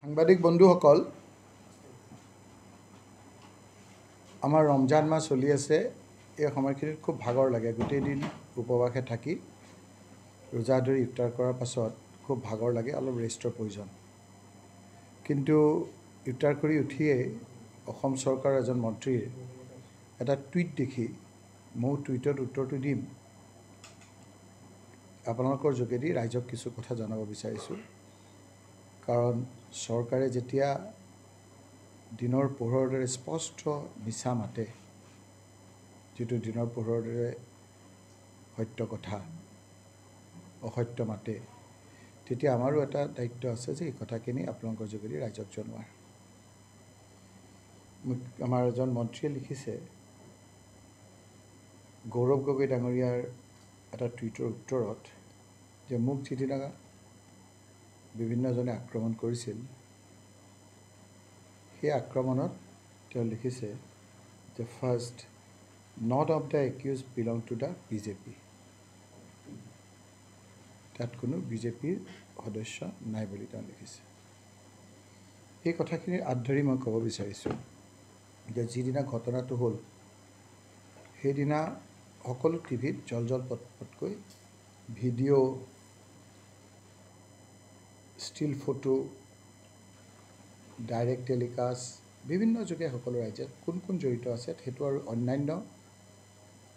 সাংবাদিক বন্ধুসকল, আমাৰ ৰমজান মাহ চলি আছে। এই সময়খিনিত খুব ভাগৰ লাগে। গোটেই দিন উপবাসে থাকি ৰোজা ধৰি ইফতাৰ কৰাৰ পাছত খুব ভাগৰ লাগে, অলপ ৰেষ্টৰ প্ৰয়োজন। কিন্তু ইফতাৰ কৰি উঠিয়েই অসম চৰকাৰৰ এজন মন্ত্ৰীৰ এটা টুইট দেখি ময়ো টুইটত উত্তৰটো দিম। আপোনালোকৰ যোগেদি ৰাইজক কিছু কথা জনাব বিচাৰিছোঁ। কাৰণ চৰকাৰে যেতিয়া দিনৰ পোহৰৰ দৰে স্পষ্ট মিছা মাতে, যিটো দিনৰ পোহৰৰ দৰে সত্য কথা অসত্য মাতে, তেতিয়া আমাৰো এটা দায়িত্ব আছে যে এই কথাখিনি আপোনালোকৰ যোগেদি ৰাইজক জনোৱাৰ। আমাৰ এজন মন্ত্ৰীয়ে লিখিছে, গৌৰৱ গগৈ ডাঙৰীয়াৰ এটা টুইটৰ উত্তৰত, যে মোক যিদিনা বিভিন্নজনে আক্ৰমণ কৰিছিল, সেই আক্ৰমণত তেওঁ লিখিছে যে first, not of the accused belong to the BJP. তাত কোনো বিজেপিৰ সদস্য নাই বুলি তেওঁ লিখিছে। এই কথাখিনিৰ আঁত ধৰি মই ক'ব বিচাৰিছোঁ যে যিদিনা ঘটনাটো হ'ল, সেইদিনা সকলো টিভিত জল পটকৈ video', still photo, direct telecast বিভিন্ন যোগে সকলো ৰাইজে কোন কোন জড়িত আছে সেইটো আৰু অন্যান্য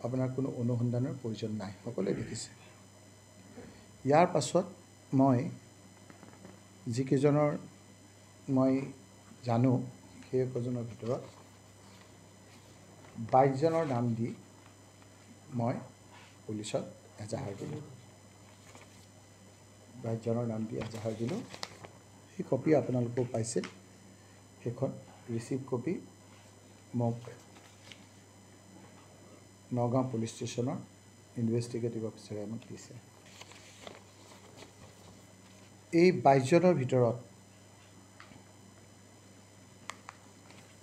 আপোনাৰ কোনো অনুসন্ধানৰ প্ৰয়োজন নাই, সকলোৱে দেখিছে। ইয়াৰ পাছত মই যিকেইজনৰ মই জানো সেইকেইজনৰ ভিতৰত 22জনৰ নাম দি মই পুলিচত এজাহাৰ দিলোঁ। 22জনৰ নাম দি এজাহাৰ দিলোঁ। সেই কপি আপোনালোকেও পাইছে। সেইখন ৰিচিভ কপি মোক নগাঁও পুলিচ ষ্টেচনৰ ইনভেষ্টিগেটিভ অফিচাৰে আমাক দিছে। এই 22জনৰ ভিতৰত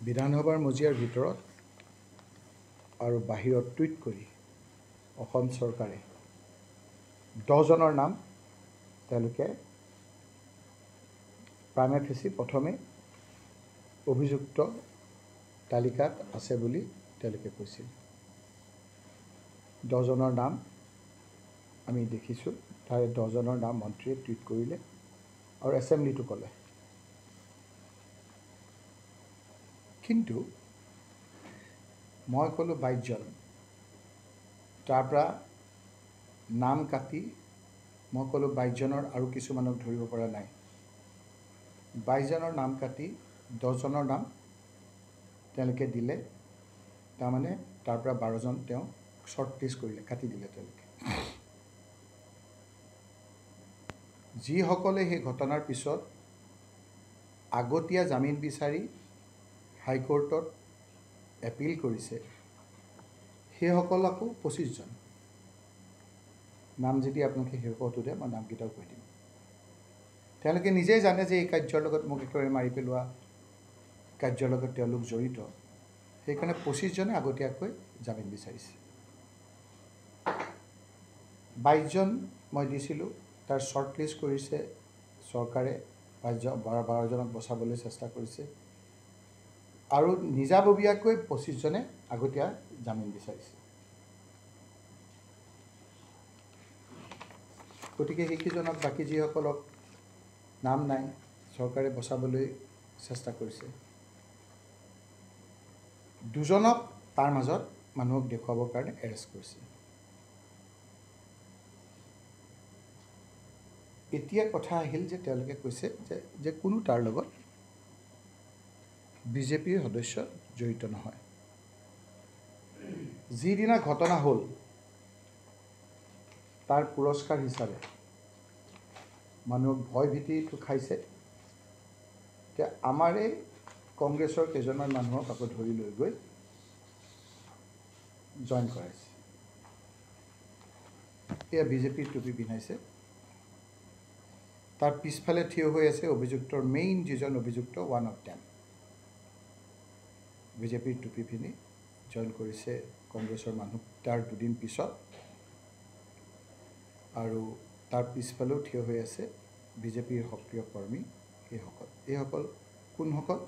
বিধানসভাৰ মজিয়াৰ ভিতৰত আৰু বাহিৰত টুইট কৰি অসম চৰকাৰে 10জনৰ নাম তেওঁলোকে প্ৰাইমা ফেচি প্ৰথমে অভিযুক্ত তালিকাত আছে বুলি তেওঁলোকে কৈছিল। 10জনৰ নাম আমি দেখিছোঁ। তাৰে 10জনৰ নাম মন্ত্ৰীয়ে টুইট কৰিলে আৰু এছেম্বলিটো ক'লে। কিন্তু মই ক'লোঁ 22জন, তাৰ পৰা নাম কাটি মই ক'লোঁ 22জনৰ আৰু কিছুমানক ধৰিব পৰা নাই। 22জনৰ নাম কাটি 10জনৰ নাম তেওঁলোকে দিলে। তাৰমানে তাৰ পৰা 12জন তেওঁ শ্বৰ্ট লিষ্ট কৰিলে, কাটি দিলে তেওঁলোকে। যিসকলে সেই ঘটনাৰ পিছত আগতীয়া জামিন বিচাৰি হাইকোৰ্টত এপিল কৰিছে, সেইসকলকো 25জন নাম যদি আপোনালোকে শেষত সোধে, মই নামকেইটাও কৈ দিম। তেওঁলোকে নিজেই জানে যে এই কাৰ্যৰ লগত মোক একেবাৰে মাৰি পেলোৱা কাৰ্যৰ লগত তেওঁলোক জড়িত। সেইকাৰণে 25জনে আগতীয়াকৈ জামিন বিচাৰিছে। 22জন মই দিছিলোঁ, তাৰ শ্বৰ্ট লিষ্ট কৰিছে চৰকাৰে। 12জনক বচাবলৈ চেষ্টা কৰিছে আৰু নিজাববীয়াকৈ 25জনে আগতীয়া জামিন বিচাৰিছে। গতিকে সেইকেইজনক, বাকী যিসকলক নাম নাই, চৰকাৰে বচাবলৈ চেষ্টা কৰিছে। 2জনক তাৰ মাজত মানুহক দেখুৱাবৰ কাৰণে এৰেষ্ট কৰিছে। এতিয়া কথা আহিল যে তেওঁলোকে কৈছে যে কোনো তাৰ লগত বিজেপিৰ সদস্য জড়িত নহয়। যিদিনা ঘটনা হ'ল, তাৰ পুৰস্কাৰ হিচাপে মানুহক ভয় ভীতিটো খাইছে যে আমাৰে কংগ্ৰেছৰ কেইজনমান মানুহক আকৌ ধৰি লৈ গৈ জইন কৰাইছে। এয়া বিজেপিৰ টুপি পিন্ধাইছে। তাৰ পিছফালে থিয় হৈ আছে অভিযুক্তৰ মেইন যিজন অভিযুক্ত, ওৱান অফ দেম। বিজেপিৰ টুপি পিন্ধি জইন কৰিছে কংগ্ৰেছৰ মানুহ তাৰ দুদিন পিছত। আৰু তাৰ পিছফালেও থিয় হৈ আছে বিজেপিৰ সক্ৰিয় কৰ্মী সেইসকল। এইসকল কোনসকল?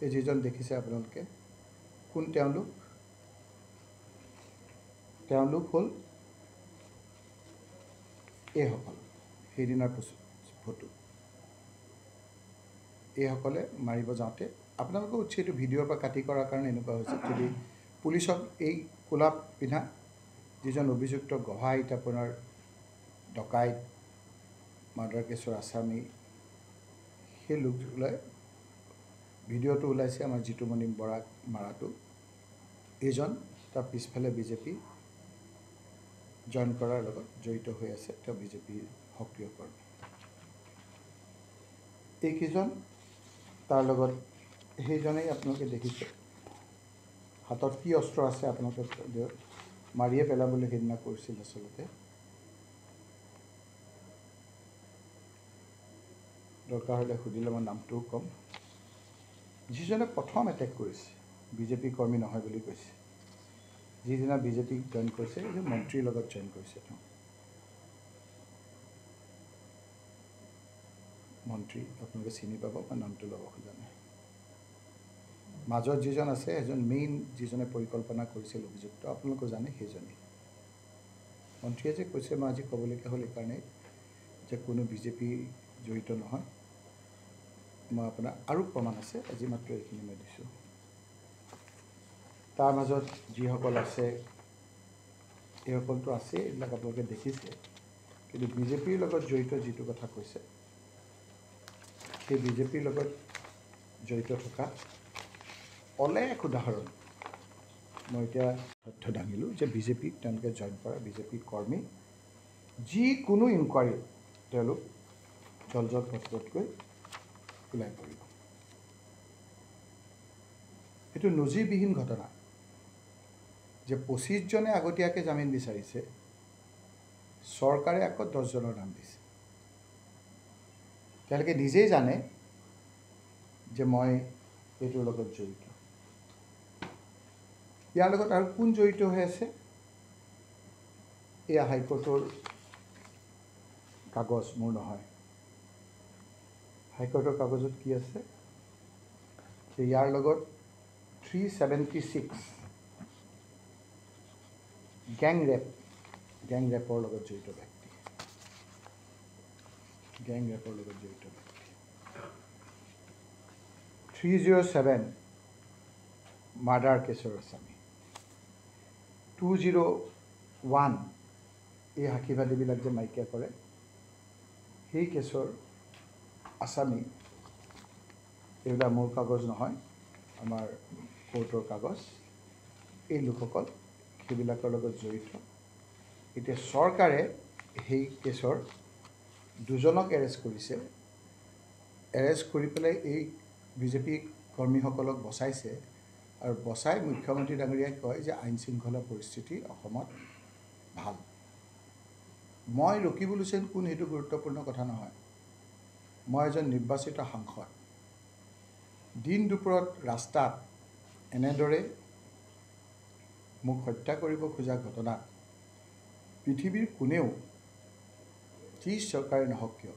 এই যিজন দেখিছে আপোনালোকে, কোন তেওঁলোক? তেওঁলোক হ'ল এইসকল, সেইদিনাৰ ফটো। এইসকলে মাৰিব যাওঁতে আপোনালোকে উৎসিত ভিডিঅ'ৰ পৰা কাটি কৰাৰ কাৰণে এনেকুৱা হৈছে। যদি পুলিচক এই কোলা পিন্ধা যিজন অভিযুক্ত গহাইত আপোনাৰ ডকাইত মাৰ্ডাৰ কেছৰ আসামী, সেই লোকলৈ ভিডিঅ'টো ওলাইছে আমাৰ জিতুমণি বৰাক মাৰাটো। এইজন তাৰ পিছফালে বিজেপি জইন কৰাৰ লগত জড়িত হৈ আছে, তেওঁ বিজেপিৰ সক্ৰিয় কৰ্মী। এইকেইজন তাৰ লগত, সেইজনেই আপোনালোকে দেখিছে হাতত কি অস্ত্ৰ আছে আপোনালোকে মাৰিয়ে পেলাবলৈ সেইদিনা কৰিছিল। আচলতে দৰকাৰ হ'লে সুধিলে মই নামটোও ক'ম। যিজনে প্ৰথম এটেক কৰিছে বিজেপি কৰ্মী নহয় বুলি কৈছে, যিদিনা বিজেপি জইন কৰিছে এজন মন্ত্ৰীৰ লগত জইন কৰিছে। তেওঁ মন্ত্ৰী, আপোনালোকে চিনি পাব, মই নামটো ল'ব খোজা নাই। মাজত যিজন আছে এজন মেইন, যিজনে পৰিকল্পনা কৰিছিল অভিযুক্ত, আপোনালোকে জানে সেইজনেই। মন্ত্ৰীয়ে যে কৈছে, মই আজি ক'বলগীয়া হ'ল এইকাৰণেই যে কোনো বিজেপি জড়িত নহয়। মই আপোনাৰ আৰু প্ৰমাণ আছে, আজি মাত্ৰ এইখিনি মই দিছোঁ। তাৰ মাজত যিসকল আছে, এইসকলতো আছে, এইবিলাক আপোনালোকে দেখিছে। কিন্তু বিজেপিৰ লগত জড়িত যিটো কথা কৈছে, সেই বিজেপিৰ লগত জড়িত থকা অলেখ উদাহৰণ মই এতিয়া তথ্য দাঙিলোঁ যে বিজেপিক তেওঁলোকে জইন কৰা বিজেপি কৰ্মী, যিকোনো ইনকুৱাৰীত তেওঁলোক জলজল পটপটকৈ ওলাই পৰিব। এইটো নজিৰবিহীন ঘটনা যে ২৫ জনে আগতীয়াকৈ জামিন বিচাৰিছে, চৰকাৰে আকৌ 10 জনৰ নাম দিছে। তেওঁলোকে নিজেই জানে যে মই এইটোৰ লগত জড়িত। ইয়াৰ লগত আৰু কোন জড়িত হৈ আছে? এয়া হাইকোৰ্টৰ কাগজ, মোৰ নহয়। হাইকোৰ্টৰ কাগজত কি আছে? ইয়াৰ লগত 376 গেং ৰেপৰ লগত জড়িত ব্যক্তি, গেং ৰেপৰ লগত জড়িত ব্যক্তি। 307 মাৰ্ডাৰ কেছৰ আসামী, 201 এই সাক্ষীবাদীবিলাক যে নাইকিয়া কৰে, সেই কেছৰ আসামী। এইবিলাক মোৰ কাগজ নহয়, আমাৰ কোৰ্টৰ কাগজ। এই লোকসকল সেইবিলাকৰ লগত জড়িত। এতিয়া চৰকাৰে সেই কেছৰ 2জনক এৰেষ্ট কৰিছে। এৰেষ্ট কৰি পেলাই এই বিজেপি কৰ্মীসকলক বচাইছে, আৰু বচাই মুখ্যমন্ত্ৰী ডাঙৰীয়াই কয় যে আইন শৃংখলা পৰিস্থিতি অসমত ভাল। মই ৰকিবুল হুছেইন কোন সেইটো গুৰুত্বপূৰ্ণ কথা নহয়। মই এজন নিৰ্বাচিত সাংসদ। দিন দুপৰত ৰাস্তাত এনেদৰে মোক হত্যা কৰিব খোজা ঘটনাত পৃথিৱীৰ কোনেও, যি চৰকাৰে নহওক কিয়,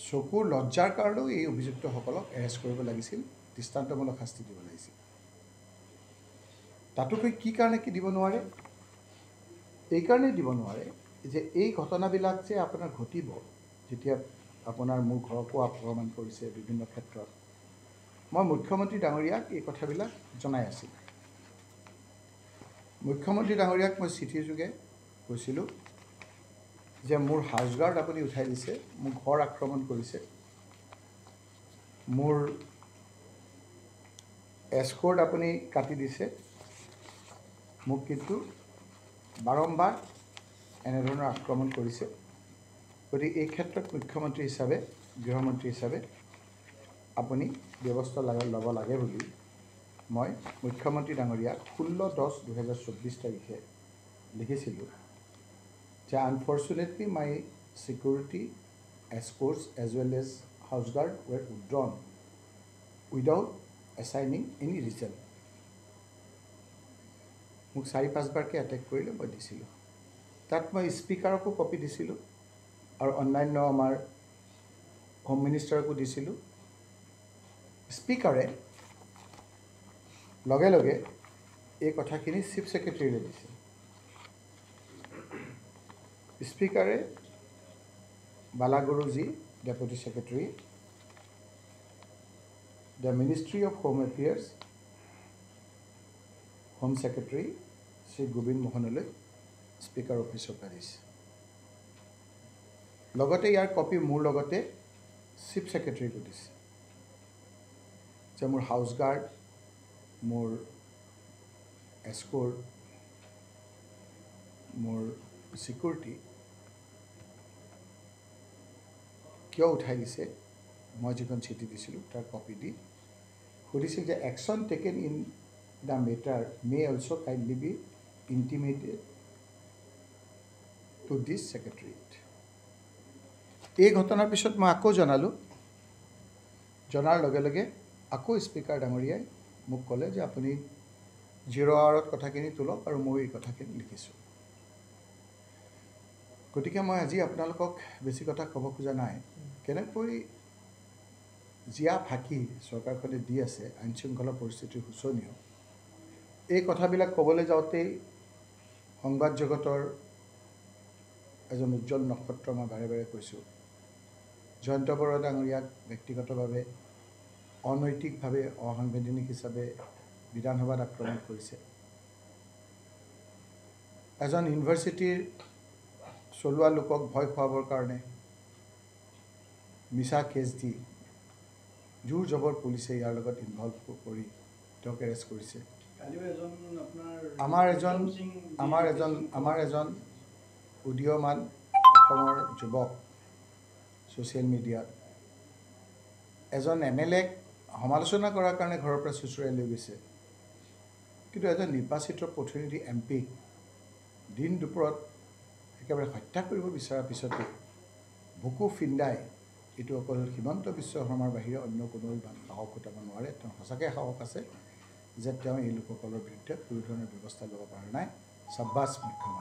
চকুৰ লজ্জাৰ কাৰণেও এই অভিযুক্তসকলক এৰেষ্ট কৰিব লাগিছিল, দৃষ্টান্তমূলক শাস্তি দিব লাগিছিল। তাতোকৈ কি কাৰণে কি দিব নোৱাৰে? এইকাৰণেই দিব নোৱাৰে যে এই ঘটনাবিলাক যে আপোনাৰ ঘটিব, যেতিয়া আপোনাৰ মোৰ ঘৰকো আক্ৰমণ কৰিছে বিভিন্ন ক্ষেত্ৰত, মই মুখ্যমন্ত্ৰী ডাঙৰীয়াক এই কথাবিলাক জনাই আছিলোঁ। মুখ্যমন্ত্ৰী ডাঙৰীয়াক মই চিঠিযোগে কৈছিলোঁ যে মোৰ হাউচগাৰ্ড আপুনি উঠাই দিছে, মোৰ ঘৰ আক্ৰমণ কৰিছে, মোৰ এস্কৰ্ট আপুনি কাটি দিছে, মোক কিন্তু বাৰম্বাৰ এনেধৰণৰ আক্ৰমণ কৰিছে। গতিকে এই ক্ষেত্ৰত মুখ্যমন্ত্ৰী হিচাপে, গৃহমন্ত্ৰী হিচাপে আপুনি ব্যৱস্থা ল'ব লাগে বুলি মই মুখ্যমন্ত্ৰী ডাঙৰীয়াক 16/10/2024 তাৰিখে লিখিছিলোঁ যে unfortunately my security escorts as well as house guard were withdrawn without assigning any reason. মোক 4-5বাৰকৈ এটেক কৰিলে, মই দিছিলোঁ। তাত মই স্পীকাৰকো কপি দিছিলোঁ, আৰু অন্যান্য আমাৰ হোম মিনিষ্টাৰকো দিছিলোঁ। স্পীকাৰে লগে লগে এই কথাখিনি চিফ ছেক্ৰেটাৰীলৈ দিছে। স্পীকাৰে বালাগুৰুজী deputy secretary, the ministry of home affairs, home secretary Shri Gobinda মোহনলৈ স্পীকাৰ অফিচৰ পৰা দিছে। লগতে ইয়াৰ কপি মোৰ লগতে চিফ ছেক্ৰেটাৰীকো দিছে যে মোৰ হাউচ গাৰ্ড, মোৰ এস্কৰ্ট, মোৰ ছিকিউৰিটি কিয় উঠাই দিছে, মই যিখন চিঠি দিছিলোঁ তাৰ কপি দি সুধিছিল যে action taken in the matter may also' kindly be intimated to this secretariat. এই ঘটনাৰ পিছত মই আকৌ জনালোঁ। জনাৰ লগে লগে আকৌ স্পীকাৰ ডাঙৰীয়াই মোক ক'লে যে আপুনি 0 আৱাৰত কথাখিনি তোলক আৰু মই এই কথাখিনি লিখিছোঁ। গতিকে মই আজি আপোনালোকক বেছি কথা ক'ব খোজা নাই। কেনেকৈ জীয়া ফাঁকি চৰকাৰখনে দি আছে, আইন শৃংখলা পৰিস্থিতিৰ শোচনীয়, এই কথাবিলাক ক'বলৈ যাওঁতেই সংবাদ জগতৰ এজন উজ্জ্বল নক্ষত্ৰ মই বাৰে বাৰে কৈছোঁ, জয়ন্ত বৰুৱা ডাঙৰীয়াক ব্যক্তিগতভাৱে অনৈতিকভাৱে অসাংবিধানিক হিচাপে বিধানসভাত আক্ৰমণ কৰিছে। এজন ইউনিভাৰ্চিটিৰ চলোৱা লোকক ভয় খুৱাবৰ কাৰণে মিছা কেছ দি জোৰ জবৰ পুলিচে ইয়াৰ লগত ইনভলভ কৰি তেওঁক এৰেষ্ট কৰিছে। আমাৰ এজন উদীয়মান অসমৰ যুৱক ছ'চিয়েল মিডিয়াত এজন MLAক সমালোচনা কৰাৰ কাৰণে ঘৰৰ পৰা চুচুৰাই লৈ গৈছে, কিন্তু এজন নিৰ্বাচিত প্ৰতিনিধি MP দিন দুপৰত একেবাৰে হত্যা কৰিব বিচৰাৰ পিছতো বুকু ফিন্দাই এইটো অকল হিমন্ত বিশ্ব শৰ্মাৰ বাহিৰে অন্য কোনেও ইমান সাহস গোটাব নোৱাৰে। তেওঁ সঁচাকৈ সাহস আছে যে তেওঁ এই লোকসকলৰ বিৰুদ্ধে কোনো ধৰণৰ ব্যৱস্থা ল'ব পৰা নাই। চাব্বাছ মুখ্যমন্ত্ৰী।